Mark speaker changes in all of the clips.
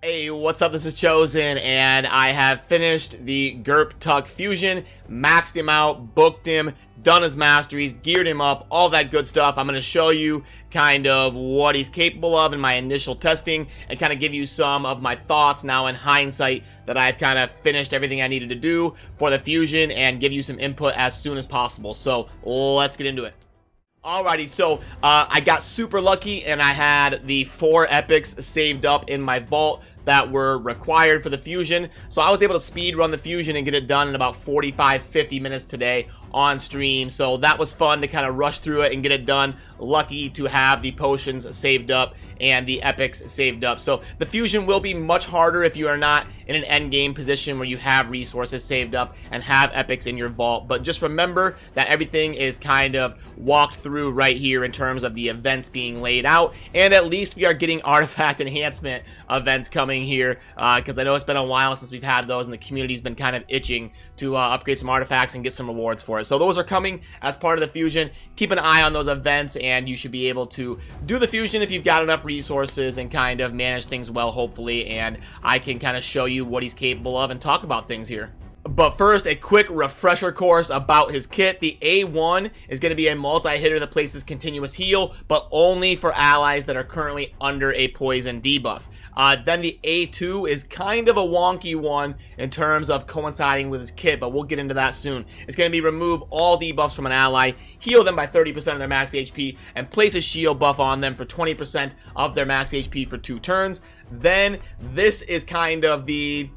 Speaker 1: Hey, what's up? This is Chosen, and I have finished the GURPTUK Fusion, maxed him out, booked him, done his masteries, geared him up, all that good stuff. I'm going to show you kind of what he's capable of in my initial testing and kind of give you some of my thoughts now in hindsight that I've kind of finished everything I needed to do for the Fusion and give you some input as soon as possible. So let's get into it. Alrighty, so I got super lucky and I had the 4 epics saved up in my vault that were required for the Fusion. So I was able to speed run the Fusion and get it done in about 45-50 minutes today on stream. So that was fun to kind of rush through it and get it done. Lucky to have the potions saved up and the epics saved up. So the Fusion will be much harder if you are not in an end game position where you have resources saved up and have epics in your vault. But just remember that everything is kind of walked through right here in terms of the events being laid out, and at least we are getting artifact enhancement events coming here, because I know it's been a while since we've had those and the community's been kind of itching to upgrade some artifacts and get some rewards for it. So those are coming as part of the Fusion. Keep an eye on those events and you should be able to do the Fusion if you've got enough resources and kind of manage things well, hopefully, and I can kind of show you what he's capable of and talk about things here. But first, a quick refresher course about his kit. The A1 is going to be a multi-hitter that places continuous heal, but only for allies that are currently under a poison debuff. Then the A2 is kind of a wonky one in terms of coinciding with his kit, but we'll get into that soon. It's going to be remove all debuffs from an ally, heal them by 30% of their max HP, and place a shield buff on them for 20% of their max HP for 2 turns. Then this is kind of the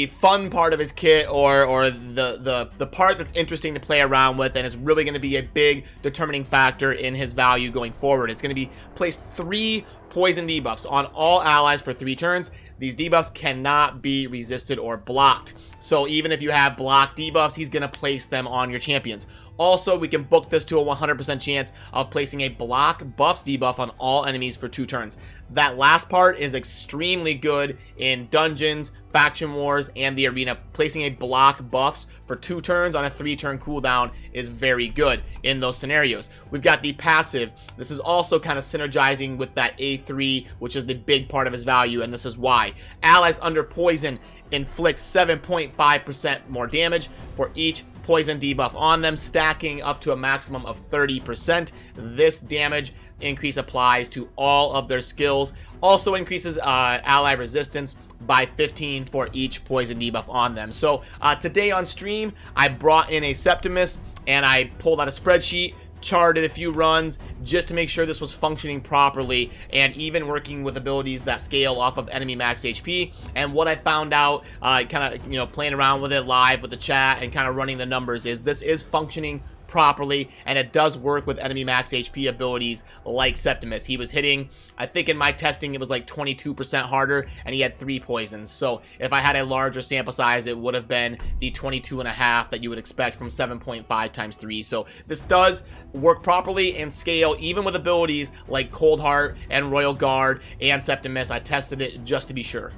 Speaker 1: fun part of his kit, or the part that's interesting to play around with, and is really going to be a big determining factor in his value going forward. It's going to be placed 3 poison debuffs on all allies for 3 turns. These debuffs cannot be resisted or blocked. So even if you have blocked debuffs, he's going to place them on your champions. Also, we can book this to a 100% chance of placing a block buffs debuff on all enemies for 2 turns. That last part is extremely good in dungeons, faction wars, and the arena. Placing a block buffs for 2 turns on a 3-turn cooldown is very good in those scenarios. We've got the passive. This is also kind of synergizing with that A3, which is the big part of his value, and this is why. Allies under poison inflict 7.5% more damage for each poison debuff on them, stacking up to a maximum of 30%. This damage increase applies to all of their skills. Also increases ally resistance by 15 for each poison debuff on them. So today on stream, I brought in a Septimus and I pulled out a spreadsheet, charted a few runs just to make sure this was functioning properly, and even working with abilities that scale off of enemy max HP. And what I found out, kind of playing around with it live with the chat and kind of running the numbers, is this is functioning properly, and it does work with enemy max HP abilities like Septimus. He was hitting, I think in my testing it was like 22% harder, and he had 3 poisons. So if I had a larger sample size, it would have been the 22.5 that you would expect from 7.5 times 3. So this does work properly and scale even with abilities like Cold Heart and Royal Guard and Septimus. I tested it just to be sure.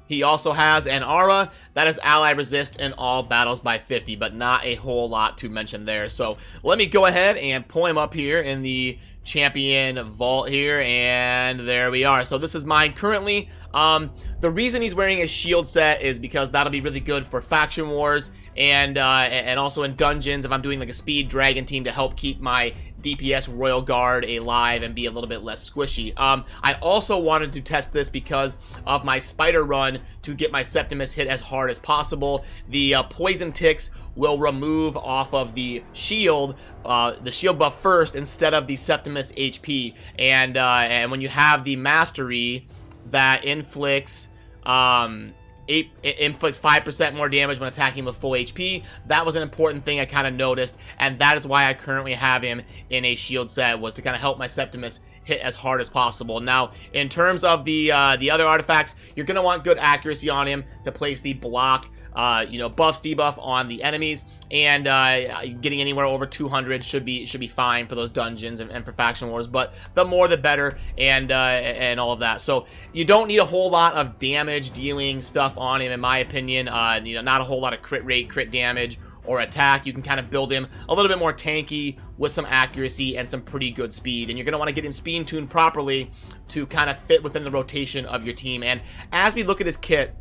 Speaker 1: He also has an aura that is ally resist in all battles by 50, but not a whole lot to mention there. So let me go ahead and pull him up here in the champion vault here, and there we are. So this is mine currently. The reason he's wearing a shield set is because that'll be really good for faction wars and also in dungeons if I'm doing like a speed dragon team to help keep my DPS Royal Guard alive and be a little bit less squishy. I also wanted to test this because of my spider run to get my Septimus hit as hard as possible. The poison ticks will remove off of the shield buff first instead of the Septimus HP, and when you have the mastery that inflicts it inflicts 5% more damage when attacking with full HP. That was an important thing I kind of noticed, and that is why I currently have him in a shield set, was to kind of help my Septimus hit as hard as possible. Now, in terms of the other artifacts, you're going to want good accuracy on him to place the block, buffs debuff on the enemies, and getting anywhere over 200 should be fine for those dungeons and for faction wars, but the more the better, and all of that. So you don't need a whole lot of damage dealing stuff on him, in my opinion. Not a whole lot of crit rate, crit damage, or attack, you can kind of build him a little bit more tanky with some accuracy and some pretty good speed. And you're going to want to get him speed tuned properly to kind of fit within the rotation of your team. And as we look at his kit,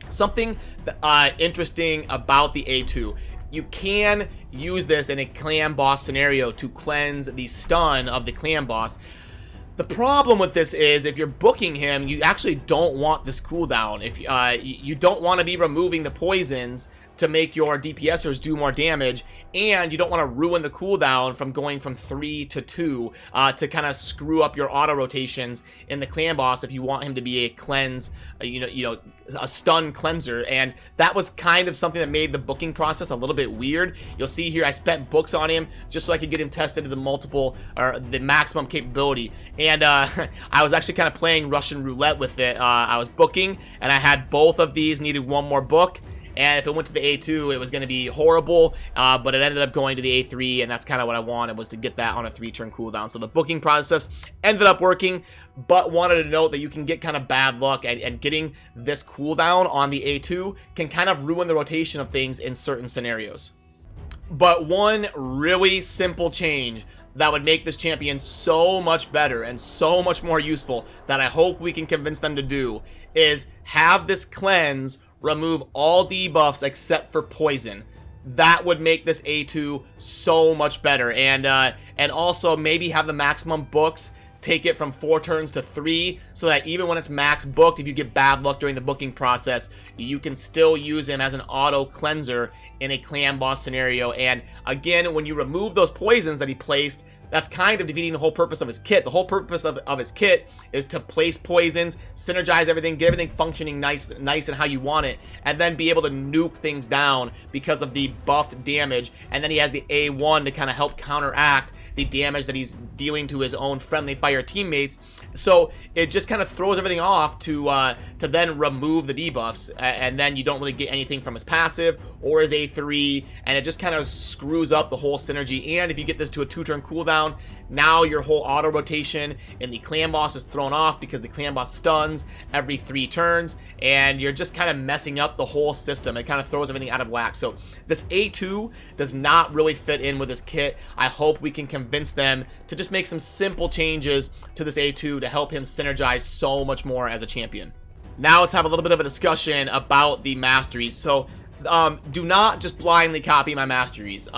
Speaker 1: something interesting about the A2, you can use this in a clan boss scenario to cleanse the stun of the clan boss. The problem with this is if you're booking him, you actually don't want this cooldown. If you don't want to be removing the poisons to make your DPSers do more damage, and you don't want to ruin the cooldown from going from 3 to 2 to kind of screw up your auto rotations in the clan boss if you want him to be a cleanse, a stun cleanser. And that was kind of something that made the booking process a little bit weird. You'll see here I spent books on him just so I could get him tested to the maximum capability. And I was actually kind of playing Russian roulette with it. I was booking, and I had both of these, needed one more book. And if it went to the A2, it was going to be horrible, but it ended up going to the A3, and that's kind of what I wanted, was to get that on a 3-turn cooldown. So the booking process ended up working, but wanted to note that you can get kind of bad luck, and getting this cooldown on the A2 can kind of ruin the rotation of things in certain scenarios. But one really simple change that would make this champion so much better and so much more useful that I hope we can convince them to do is have this cleanse remove all debuffs except for poison. That would make this A2 so much better. And also maybe have the maximum books take it from 4 turns to 3, so that even when it's max booked, if you get bad luck during the booking process, you can still use him as an auto cleanser in a clan boss scenario. And again, when you remove those poisons that he placed, that's kind of defeating the whole purpose of his kit. The whole purpose of his kit is to place poisons, synergize everything, get everything functioning nice and how you want it, and then be able to nuke things down because of the buffed damage. And then he has the A1 to kind of help counteract the damage that he's dealing to his own friendly fire teammates. So it just kind of throws everything off to then remove the debuffs, and then you don't really get anything from his passive or his A3, and it just kind of screws up the whole synergy. And if you get this to a 2-turn cooldown, now your whole auto rotation in the clan boss is thrown off because the clan boss stuns every 3 turns, and you're just kind of messing up the whole system. It kind of throws everything out of whack. So this A2 does not really fit in with this kit. I hope we can convince them to just make some simple changes to this A2 to help him synergize so much more as a champion. Now let's have a little bit of a discussion about the masteries. So do not just blindly copy my masteries.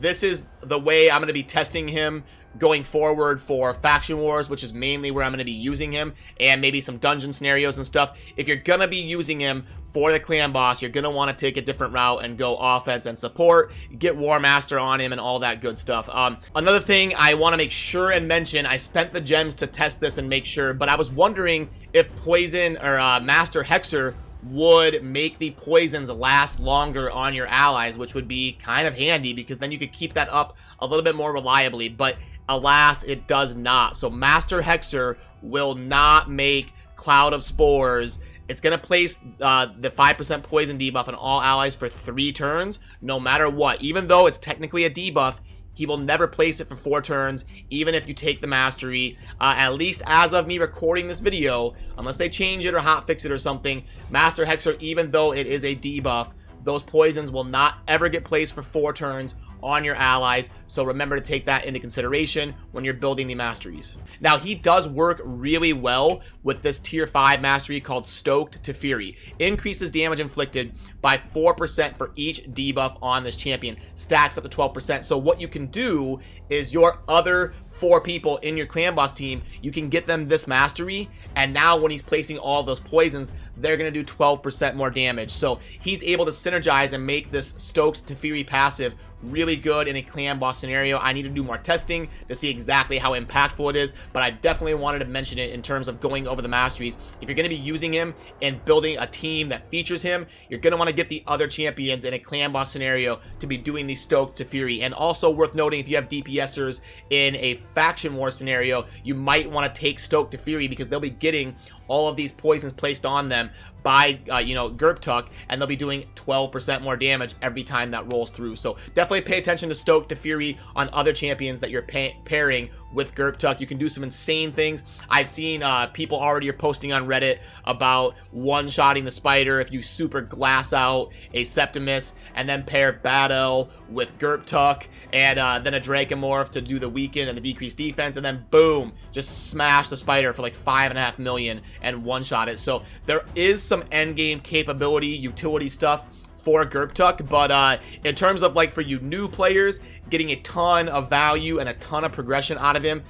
Speaker 1: This is the way I'm going to be testing him going forward for Faction Wars, which is mainly where I'm going to be using him, and maybe some dungeon scenarios and stuff. If you're going to be using him for the clan boss, you're going to want to take a different route and go offense and support, get War Master on him and all that good stuff. Another thing I want to make sure and mention, I spent the gems to test this and make sure, but I was wondering if Poison or Master Hexer would make the poisons last longer on your allies, which would be kind of handy because then you could keep that up a little bit more reliably, but alas, it does not. So Master Hexer will not make Cloud of Spores. It's going to place the 5% poison debuff on all allies for 3 turns, no matter what. Even though it's technically a debuff, he will never place it for 4 turns, even if you take the mastery. At least as of me recording this video, unless they change it or hotfix it or something, Master Hexer, even though it is a debuff, those poisons will not ever get placed for 4 turns on your allies, so remember to take that into consideration when you're building the masteries. Now, he does work really well with this tier 5 mastery called Stoked to Fury. Increases damage inflicted by 4% for each debuff on this champion. Stacks up to 12%. So what you can do is your other 4 people in your clan boss team, you can get them this mastery, and now when he's placing all those poisons, they're going to do 12% more damage. So he's able to synergize and make this Stoked to Fury passive really good in a clan boss scenario. I need to do more testing to see exactly how impactful it is, but I definitely wanted to mention it in terms of going over the masteries. If you're going to be using him and building a team that features him, you're going to want to get the other champions in a clan boss scenario to be doing the Stoked to Fury. And also worth noting, if you have DPSers in a Faction War scenario, you might want to take Stoked to Fury because they'll be getting all of these poisons placed on them by, you know, GURPTUK, and they'll be doing 12% more damage every time that rolls through. So definitely pay attention to Stoke, to Fury on other champions that you're pairing with GURPTUK. You can do some insane things. I've seen people already are posting on Reddit about one-shotting the spider if you super glass out a Septimus and then pair Battle with GURPTUK and then a Dracomorph to do the weaken and the decreased defense, and then boom, just smash the spider for like 5.5 million and one-shot it. So there is some endgame capability, utility stuff for GURPTUK, but in terms of like for you new players, getting a ton of value and a ton of progression out of him,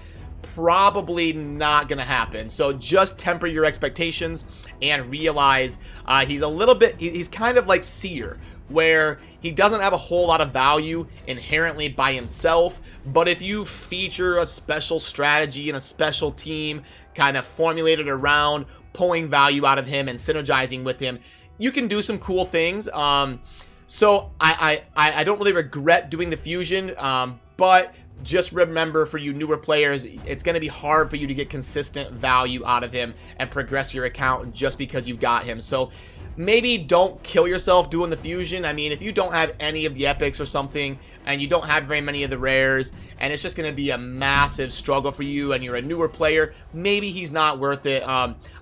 Speaker 1: probably not gonna happen. So just temper your expectations and realize he's a little bit, he's kind of like Seer, where he doesn't have a whole lot of value inherently by himself, but if you feature a special strategy and a special team kind of formulated around pulling value out of him and synergizing with him, you can do some cool things. So I don't really regret doing the fusion, but just remember, for you newer players, it's going to be hard for you to get consistent value out of him and progress your account just because you got him. So maybe don't kill yourself doing the fusion. I mean, if you don't have any of the epics or something, and you don't have very many of the rares, and it's just going to be a massive struggle for you, and you're a newer player, maybe he's not worth it.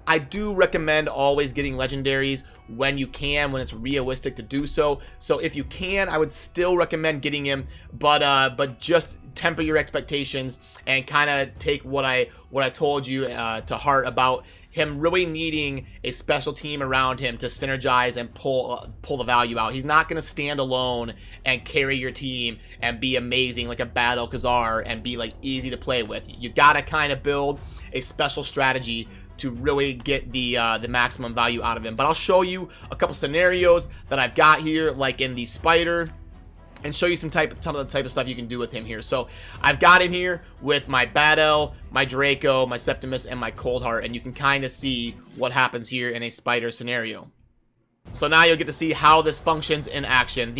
Speaker 1: I do recommend always getting legendaries when you can, when it's realistic to do so. So if you can, I would still recommend getting him, but just temper your expectations and kind of take what I told you to heart about him really needing a special team around him to synergize and pull the value out. He's not going to stand alone and carry your team and be amazing like a Battle Khazar and be like easy to play with. You got to kind of build a special strategy to really get the maximum value out of him. But I'll show you a couple scenarios that I've got here, like in the spider, and show you some of the type of stuff you can do with him here. So I've got him here with my Battle, my Draco, my Septimus, and my Coldheart, and you can kind of see what happens here in a spider scenario. So now you'll get to see how this functions in action.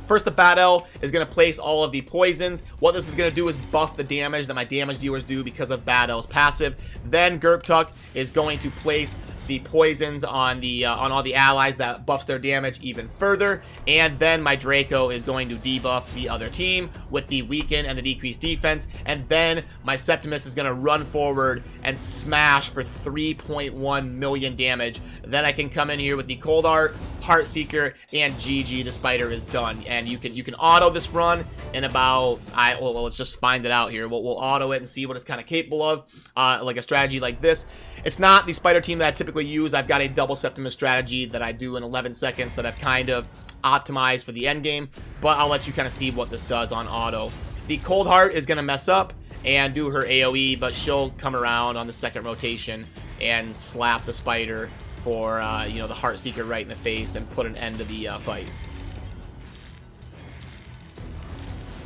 Speaker 1: First, the Battle is going to place all of the poisons. What this is going to do is buff the damage that my damage dealers do because of Battle's passive. Then GURPTUK is going to place the poisons on all the allies that buffs their damage even further, and then my Draco is going to debuff the other team with the weaken and the decreased defense, and then my Septimus is going to run forward and smash for 3.1 million damage. Then I can come in here with the Coldheart, Heartseeker, and GG. The spider is done, and you can auto this run in about well, let's just find it out here. We'll auto it and see what it's kind of capable of, like a strategy like this. It's not the spider team that I typically use. I've got a double Septimus strategy that I do in 11 seconds that I've kind of optimized for the end game, but I'll let you kind of see what this does on auto. The Coldheart is going to mess up and do her AoE, but she'll come around on the second rotation and slap the spider for you know, the Heartseeker right in the face and put an end to the fight.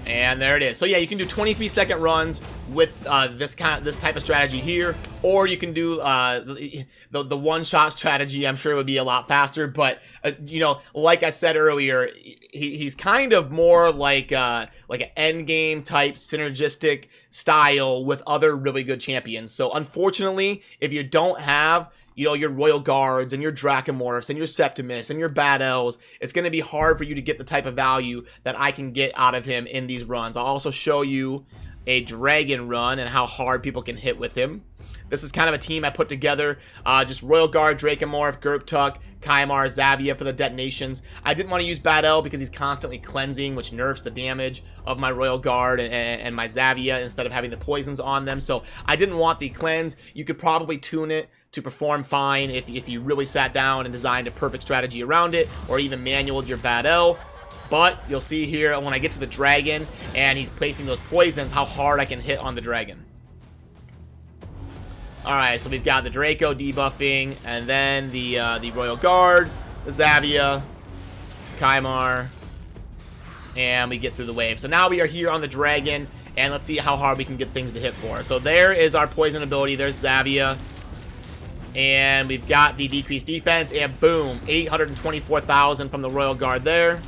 Speaker 1: And there it is. So yeah, you can do 23-second runs with this type of strategy here, or you can do the one-shot strategy. I'm sure it would be a lot faster, but you know, like I said earlier, he's kind of more like an end game type synergistic style with other really good champions. So unfortunately, if you don't have, you know, your Royal Guards and your Dracomorphs and your Septimus and your Battles, it's going to be hard for you to get the type of value that I can get out of him in these runs. I'll also show you a Dragon run and how hard people can hit with him. This is kind of a team I put together. Just Royal Guard, Dracomorph, GURPTUK, Kymar, Zavia for the detonations. I didn't want to use Battle because he's constantly cleansing, which nerfs the damage of my Royal Guard and my Zavia instead of having the poisons on them. So I didn't want the cleanse. You could probably tune it to perform fine if you really sat down and designed a perfect strategy around it, or even manualed your Battle. But you'll see here when I get to the Dragon and he's placing those poisons, how hard I can hit on the Dragon. Alright, so we've got the Draco debuffing, and then the Royal Guard, the Zavia, Kymar, and we get through the wave. So now we are here on the Dragon, and let's see how hard we can get things to hit for. So there is our poison ability. There's Zavia, and we've got the decreased defense, and boom, 824,000 from the Royal Guard there.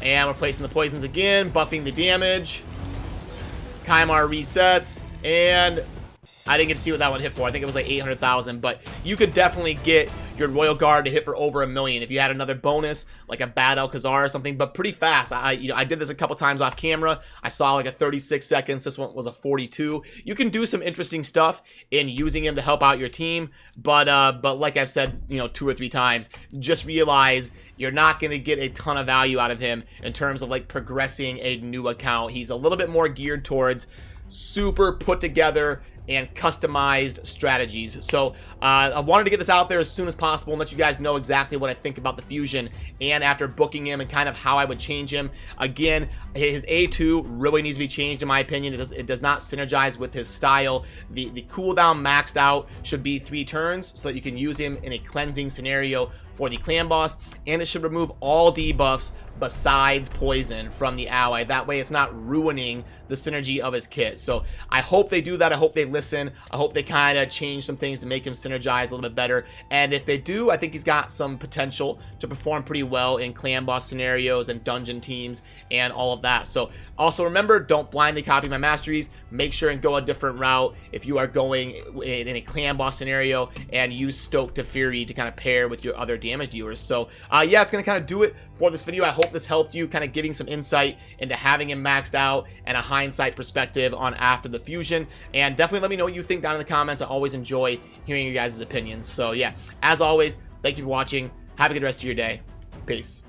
Speaker 1: And we're placing the poisons again, buffing the damage. Kymar resets, And I didn't get to see what that one hit for. I think it was like 800,000, but you could definitely get your Royal Guard to hit for over 1 million if you had another bonus, like a Bad Alcazar or something, but pretty fast. I did this a couple times off camera. I saw like a 36 seconds. This one was a 42. You can do some interesting stuff in using him to help out your team, but like I've said, 2 or 3 times, just realize you're not going to get a ton of value out of him in terms of like progressing a new account. He's a little bit more geared towards super put together and customized strategies. So I wanted to get this out there as soon as possible and let you guys know exactly what I think about the Fusion, and after booking him and kind of how I would change him. Again, his A2 really needs to be changed in my opinion. It does not synergize with his style. The cooldown maxed out should be 3 turns so that you can use him in a cleansing scenario for the clan boss, and it should remove all debuffs besides poison from the ally. That way it's not ruining the synergy of his kit. So I hope they do that. I hope they listen. I hope they kind of change some things to make him synergize a little bit better, and if they do, I think he's got some potential to perform pretty well in clan boss scenarios and dungeon teams and all of that. So also remember, don't blindly copy my masteries. Make sure and go a different route if you are going in a clan boss scenario, and use Stoke to Fury to kind of pair with your other damage dealers. So yeah, it's gonna kind of do it for this video. I hope this helped you, kind of giving some insight into having him maxed out and a hindsight perspective on after the Fusion. And definitely let me know what you think down in the comments. I always enjoy hearing your guys' opinions. So yeah, as always, thank you for watching. Have a good rest of your day. Peace.